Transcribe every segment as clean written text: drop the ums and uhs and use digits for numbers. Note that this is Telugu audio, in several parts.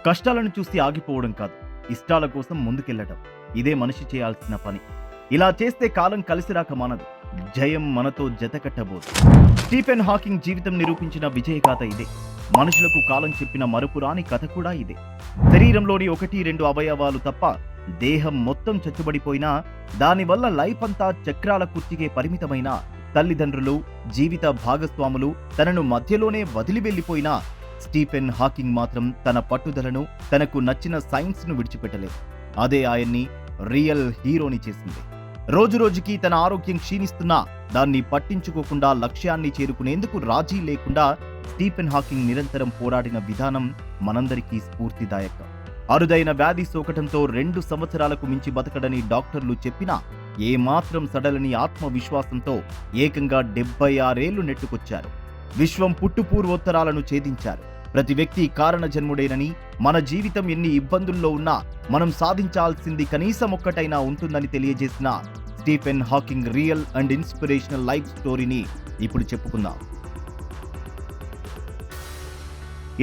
కష్టాలను చూసి ఆగిపోవడం కాదు, ఇష్టాల కోసం ముందుకెళ్లడం. ఇదే మనిషి చేయాల్సిన పని. ఇలా చేస్తే కాలం కలిసిరాక మానదు, జయం మనతో జతకట్టబోదు. స్టీఫెన్ హాకింగ్ జీవితం నిరూపించిన విజయగాథ ఇదే. మనుషులకు కాలం చెప్పిన మరుపురాని కథ కూడా ఇదే. శరీరంలోని 1-2 అవయవాలు తప్ప దేహం మొత్తం చచ్చుబడిపోయినా, దానివల్ల లైఫ్ అంతా చక్రాల కుర్చీకే పరిమితమైన తల్లిదండ్రులు, జీవిత భాగస్వాములు తనను మధ్యలోనే వదిలి వెళ్లిపోయినా స్టీఫెన్ హాకింగ్ మాత్రం తన పట్టుదలను, తనకు నచ్చిన సైన్స్ ను విడిచిపెట్టలేదు. అదే ఆయన్ని రియల్ హీరోని చేసింది. రోజురోజుకి తన ఆరోగ్యం క్షీణిస్తున్నా దాన్ని పట్టించుకోకుండా లక్ష్యాన్ని చేరుకునేందుకు రాజీ లేకుండా స్టీఫెన్ హాకింగ్ నిరంతరం పోరాడిన విధానం మనందరికీ స్ఫూర్తిదాయకం. అరుదైన వ్యాధి సోకటంతో 2 సంవత్సరాలకు మించి బతకడని డాక్టర్లు చెప్పినా ఏమాత్రం సడలని ఆత్మవిశ్వాసంతో ఏకంగా 76 ఏళ్లు నెట్టుకొచ్చారు. విశ్వం పుట్టుపూర్వోత్తరాలను ఛేదించారు. ప్రతి వ్యక్తి కారణ జన్ముడేనని, మన జీవితం ఎన్ని ఇబ్బందుల్లో ఉన్నా మనం సాధించాల్సింది కనీసం ఒక్కటైనా ఉంటుందని తెలియజేసిన Stephen Hawking real and inspirational life స్టోరీని ఇప్పుడు చెప్పుకుందాం.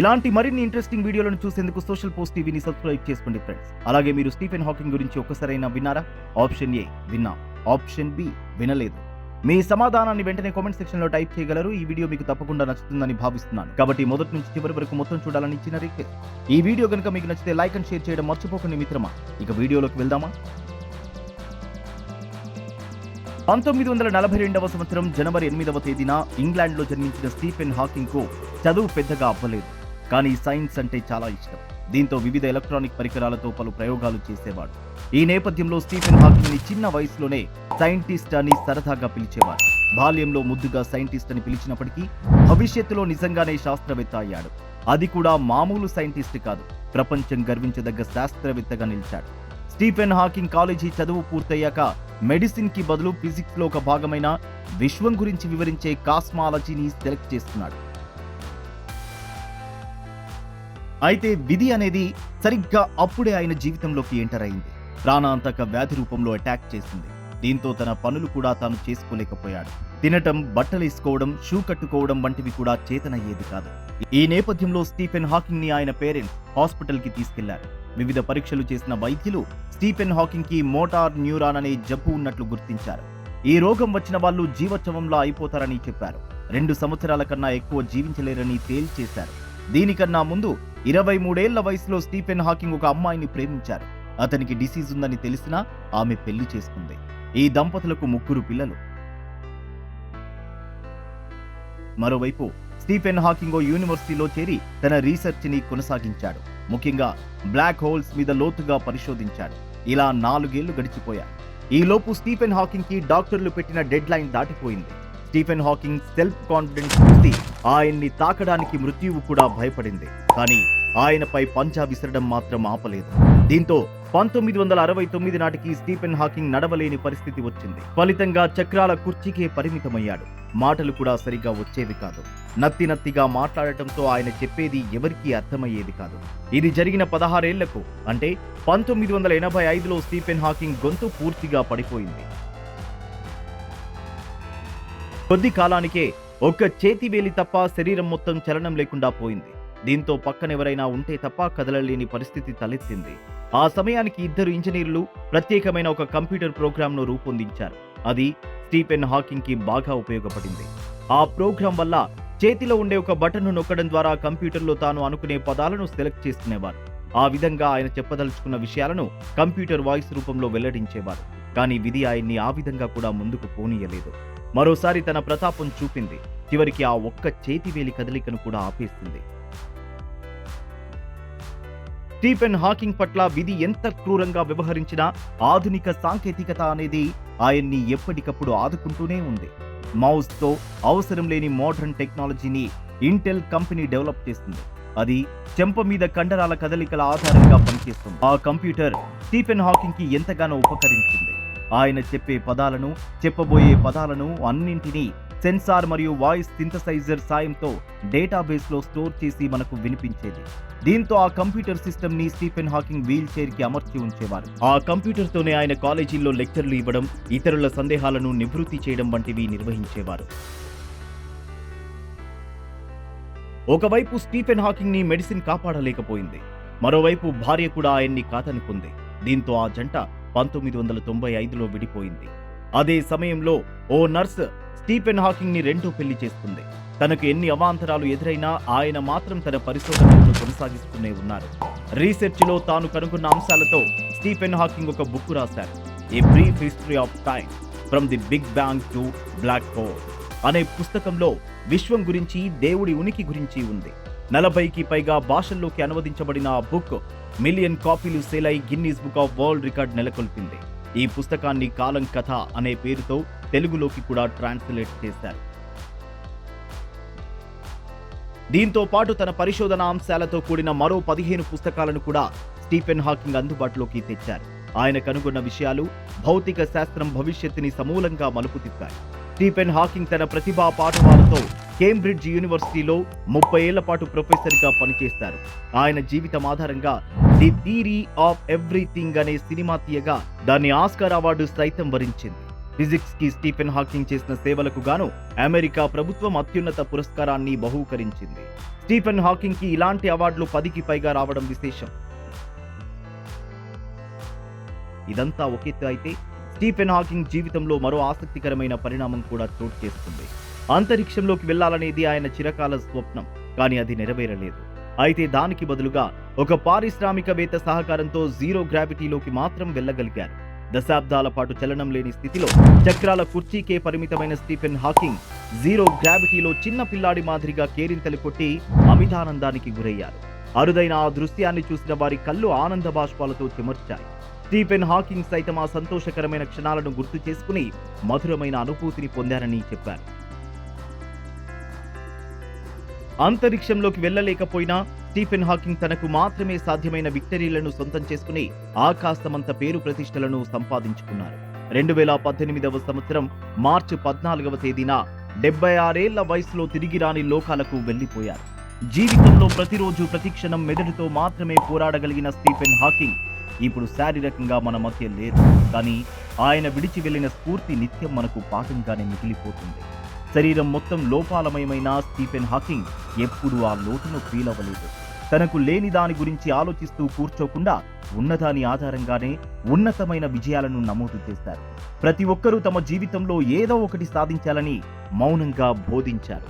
ఇలాంటి మరిన్ని ఇంట్రెస్టింగ్ వీడియోలను చూసేందుకు సోషల్ పోస్ట్ టీవీని సబ్స్క్రైబ్ చేసుకోండి ఫ్రెండ్స్. అలాగే మీరు స్టీఫెన్ హాకింగ్ గురించి ఒక్కసారైనా విన్నారా? ఆప్షన్ ఏ విన్నా, ఆప్షన్ బి వినలేదు. మీ సమాధానాన్ని వెంటనే కామెంట్ సెక్షన్ లో టైప్ చేయగలరు. ఈ వీడియో మీకు తప్పకుండా నచ్చుతుందని భావిస్తున్నాను. కాబట్టి మొదటి నుంచి చివరి వరకు మొత్తం చూడాలని చిన్న రిక్వెస్ట్. ఈ వీడియో కనుక మీకు నచ్చితే లైక్ అండ్ షేర్ చేయడం మర్చిపోకండి మిత్రమా. ఇక వీడియోలోకి వెళ్దామా? 1942వ సంవత్సరం జనవరి 8వ తేదీన ఇంగ్లాండ్లో జన్మించిన స్టీఫెన్ హాకింగ్ కు చదువు పెద్దగా అవ్వలేదు. కానీ సైన్స్ అంటే చాలా ఇష్టం. దీంతో వివిధ ఎలక్ట్రానిక్ పరికరాలతో పలు ప్రయోగాలు చేసేవాడు. ఈ నేపథ్యంలో స్టీఫెన్ హాకింగ్ ని చిన్న వయసులోనే సైంటిస్ట్ అని సరదాగా పిలిచేవాడు. బాల్యంలో ముద్దుగా సైంటిస్ట్ అని పిలిచినప్పటికీ భవిష్యత్తులో నిజంగానే శాస్త్రవేత్త అయ్యాడు. అది కూడా మామూలు సైంటిస్ట్ కాదు, ప్రపంచం గర్వించదగ్గ శాస్త్రవేత్తగా నిలిచాడు. స్టీఫెన్ హాకింగ్ కాలేజీ చదువు పూర్తయ్యాక మెడిసిన్ కి బదులు ఫిజిక్స్ లో ఒక భాగమైన విశ్వం గురించి వివరించే కాస్మాలజీని సెలెక్ట్ చేసుకున్నాడు. అయితే విధి అనేది సరిగ్గా అప్పుడే ఆయన జీవితంలోకి ఎంటర్ అయింది. ప్రాణాంతక వ్యాధి రూపంలో అటాక్ చేసింది. దీంతో తన పనులు కూడా తాను చేసుకోలేకపోయాడు. తినటం, బట్టలేసుకోవడం, షూ కట్టుకోవడం వంటివి కూడా చేతనయ్యేది కాదు. ఈ నేపథ్యంలో స్టీఫెన్ హాకింగ్ ని ఆయన పేరెంట్స్ హాస్పిటల్ కి తీసుకెళ్లారు. వివిధ పరీక్షలు చేసిన వైద్యులు స్టీఫెన్ హాకింగ్ కి మోటార్ న్యూరాన్ అనే జబ్బు ఉన్నట్లు గుర్తించారు. ఈ రోగం వచ్చిన వాళ్ళు జీవోత్సవంలా అయిపోతారని చెప్పారు. 2 సంవత్సరాల కన్నా ఎక్కువ జీవించలేరని తేల్చేశారు. దీనికన్నా ముందు 23 ఏళ్ల వయసులో స్టీఫెన్ హాకింగ్ ఒక అమ్మాయిని ప్రేమించారు. అతనికి డిసీజ్ ఉందని తెలిసినా ఆమె పెళ్లి చేసుకుంది. ఈ దంపతులకు 3 పిల్లలు. మరోవైపు స్టీఫెన్ హాకింగ్ యూనివర్సిటీలో చేరి తన రీసెర్చ్ ని కొనసాగించాడు. ముఖ్యంగా బ్లాక్ హోల్స్ మీద లోతుగా పరిశోధించాడు. ఇలా 4 ఏళ్లు గడిచిపోయాయి. ఈలోపు స్టీఫెన్ హాకింగ్ కి డాక్టర్లు పెట్టిన డెడ్ లైన్ దాటిపోయింది. స్టీఫెన్ హాకింగ్ సెల్ఫ్ కాన్ఫిడెన్స్ చూసి ఆయన్ని తాకడానికి మృత్యువు కూడా భయపడింది. కానీ ఆయనపై పంజా విసరడం మాత్రం ఆపలేదు. దీంతో 1969 నాటికి స్టీఫెన్ హాకింగ్ నడవలేని పరిస్థితి వచ్చింది. ఫలితంగా చక్రాల కుర్చీకే పరిమితమయ్యాడు. మాటలు కూడా సరిగా వచ్చేవి కాదు. నత్తిగా మాట్లాడటంతో ఆయన చెప్పేది ఎవరికీ అర్థమయ్యేది కాదు. ఇది జరిగిన 16 ఏళ్లకు అంటే 1985లో స్టీఫెన్ హాకింగ్ గొంతు పూర్తిగా పడిపోయింది. కొద్ది కాలానికే ఒక్క చేతివేలి తప్ప శరీరం మొత్తం చలనం లేకుండా పోయింది. దీంతో పక్కనెవరైనా ఉంటే తప్ప కదలలేని పరిస్థితి తలెత్తింది. ఆ సమయానికి 2 ఇంజనీర్లు ప్రత్యేకమైన ఒక కంప్యూటర్ ప్రోగ్రామ్ను రూపొందించారు. అది స్టీఫెన్ హాకింగ్ కి బాగా ఉపయోగపడింది. ఆ ప్రోగ్రాం వల్ల చేతిలో ఉండే ఒక బటన్ను నొక్కడం ద్వారా కంప్యూటర్లో తాను అనుకునే పదాలను సెలెక్ట్ చేసుకునేవారు. ఆ విధంగా ఆయన చెప్పదలుచుకున్న విషయాలను కంప్యూటర్ వాయిస్ రూపంలో వెల్లడించేవారు. కానీ విధి ఆయన్ని ఆ విధంగా కూడా ముందుకు పోనీయలేదు. మరోసారి తన ప్రతాపం చూపింది. చివరికి ఆ ఒక్క చేతివేలి కదలికను కూడా ఆపేసింది. స్టీఫెన్ హాకింగ్ పట్ల విధి ఎంత క్రూరంగా వ్యవహరించినా ఆధునిక సాంకేతికత అనేది ఆయన్ని ఎప్పటికప్పుడు ఆదుకుంటూనే ఉంది. మౌస్ తో అవసరం లేని మోడర్న్ టెక్నాలజీని ఇంటెల్ కంపెనీ డెవలప్ చేస్తుంది. అది చెంప మీద కండరాల కదలికల ఆధారంగా పనిచేస్తుంది. ఆ కంప్యూటర్ స్టీఫెన్ హాకింగ్ కి ఎంతగానో ఉపకరించింది. ఆయన చెప్పే పదాలను, చెప్పబోయే పదాలను అన్నింటినీ సెన్సార్ మరియు వాయిస్ సింథసైజర్ సాయంతో డేటాబేస్ లో స్టోర్ చేసి మనకు వినిపించేది. దీంతో ఆ కంప్యూటర్ సిస్టమ్ ని స్టీఫెన్ హాకింగ్ వీల్ చైర్ కి అమర్చి ఉంచేవారు. ఆ కంప్యూటర్ తోనే ఆయన కాలేజీల్లో లెక్చర్లు ఇవ్వడం, ఇతరుల సందేహాలను నివృత్తి చేయడం వంటివి నిర్వహించేవారు. ఒకవైపు స్టీఫెన్ హాకింగ్ ని మెడిసిన్ కాపాడలేకపోయింది. మరోవైపు భార్య కూడా ఆయన్ని కాదనుకుంది. దీంతో ఆ జంట 1995లో విడిపోయింది. అదే సమయంలో ఓ నర్స్ స్టీఫెన్ హాకింగ్ ని రెండో పెళ్లి చేసుకుంది. తనకు ఎన్ని అవాంతరాలు ఎదురైనా ఆయన మాత్రం తన పరిశోధనలను కొనసాగిస్తూనే ఉన్నారు. రీసెర్చ్ లో తాను కనుగొన్న అంశాలతో స్టీఫెన్ హాకింగ్ ఒక బుక్ రాశారు. A brief history of time from the big bang to black hole అనే పుస్తకంలో విశ్వం గురించి, దేవుడి ఉనికి గురించి ఉంది. 40కి పైగా భాషల్లోకి అనువదించబడిన ఆ బుక్ మిలియన్ కాపీలు సేల్ అయి Guinness book of world record నెలకొల్పింది. ఈ పుస్తకాన్ని కాలం కథ అనే పేరుతో తెలుగులోకి కూడా ట్రాన్స్లేట్ చేశారు. దీంతో పాటు తన పరిశోధన అంశాలతో కూడిన మరో 15 పుస్తకాలను కూడా స్టీఫెన్ హాకింగ్ అందుబాటులోకి తెచ్చారు. ఆయన కనుగొన్న విషయాలు భౌతిక శాస్త్రం భవిష్యత్తుని సమూలంగా మలుపు తిప్పాయి. స్టీఫెన్ హాకింగ్ తన ప్రతిభా పాఠవాలతో కేంబ్రిడ్జ్ యూనివర్సిటీలో 30 ఏళ్ల పాటు ప్రొఫెసర్గా పనిచేశారు. ఆయన జీవితం ఆధారంగా ది థియరీ ఆఫ్ ఎవ్రీథింగ్ అనే సినిమా తీయగా దాన్ని ఆస్కార్ అవార్డు సైతం వరించింది. ఫిజిక్స్ కి స్టీఫెన్ హాకింగ్ చేసిన సేవలకు గాను అమెరికా ప్రభుత్వం అత్యున్నత పురస్కారాన్ని బహూకరించింది. స్టీఫెన్ హాకింగ్ కి ఇలాంటి అవార్డులు 10కి పైగా రావడం విశేషం. ఇదంతా ఒక ఎత్తు అయితే స్టీఫెన్ హాకింగ్ జీవితంలో మరో ఆసక్తికరమైన పరిణామం కూడా చోటు చేసుకుంది. అంతరిక్షంలోకి వెళ్లాలనేది ఆయన చిరకాల స్వప్నం, కానీ అది నెరవేరలేదు. అయితే దానికి బదులుగా ఒక పారిశ్రామికవేత్త సహకారంతో జీరో గ్రావిటీలోకి మాత్రం వెళ్ళగలిగారు. దశాబ్దాల పాటు చలనం లేని స్థితిలో చక్రాల కుర్చీకే పరిమితమైన స్టీఫెన్ హాకింగ్ జీరో గ్రావిటీలో చిన్న పిల్లాడి మాదిరిగా కేరింతలు కొట్టి అమితానందానికి గురయ్యారు. అరుదైన ఆ దృశ్యాన్ని చూసిన వారి కళ్ళు ఆనంద బాష్పాలతో చెమర్చాయి. స్టీఫెన్ హాకింగ్ సైతం ఆ సంతోషకరమైన క్షణాలను గుర్తు చేసుకుని మధురమైన అనుభూతిని పొందారని చెప్పారు. అంతరిక్షంలోకి వెళ్లలేకపోయినా స్టీఫెన్ హాకింగ్ తనకు మాత్రమే సాధ్యమైన విక్టరీలను సొంతం చేసుకుని ఆకాశమంత పేరు ప్రతిష్టలను సంపాదించుకున్నారు. 2018వ సంవత్సరం మార్చి 14వ తేదీన 76 ఏళ్ల వయసులో తిరిగి రాని లోకాలకు వెళ్లిపోయారు. జీవితంలో ప్రతిరోజు ప్రతిక్షణం మెదడుతో మాత్రమే పోరాడగలిగిన స్టీఫెన్ హాకింగ్ ఇప్పుడు శారీరకంగా మన మధ్య లేరు. కానీ ఆయన విడిచి వెళ్లిన స్ఫూర్తి నిత్యం మనకు పాఠంగానే మిగిలిపోతుంది. శరీరం మొత్తం లోపాలమయమైన స్టీఫెన్ హాకింగ్ ఎప్పుడూ ఆ లోటును ఫీల్ అవ్వలేదు. తనకు లేని దాని గురించి ఆలోచిస్తూ కూర్చోకుండా ఉన్నదాని ఆధారంగానే ఉన్నతమైన విజయాలను నమోదు చేశారు. ప్రతి ఒక్కరూ తమ జీవితంలో ఏదో ఒకటి సాధించాలని మౌనంగా బోధించారు.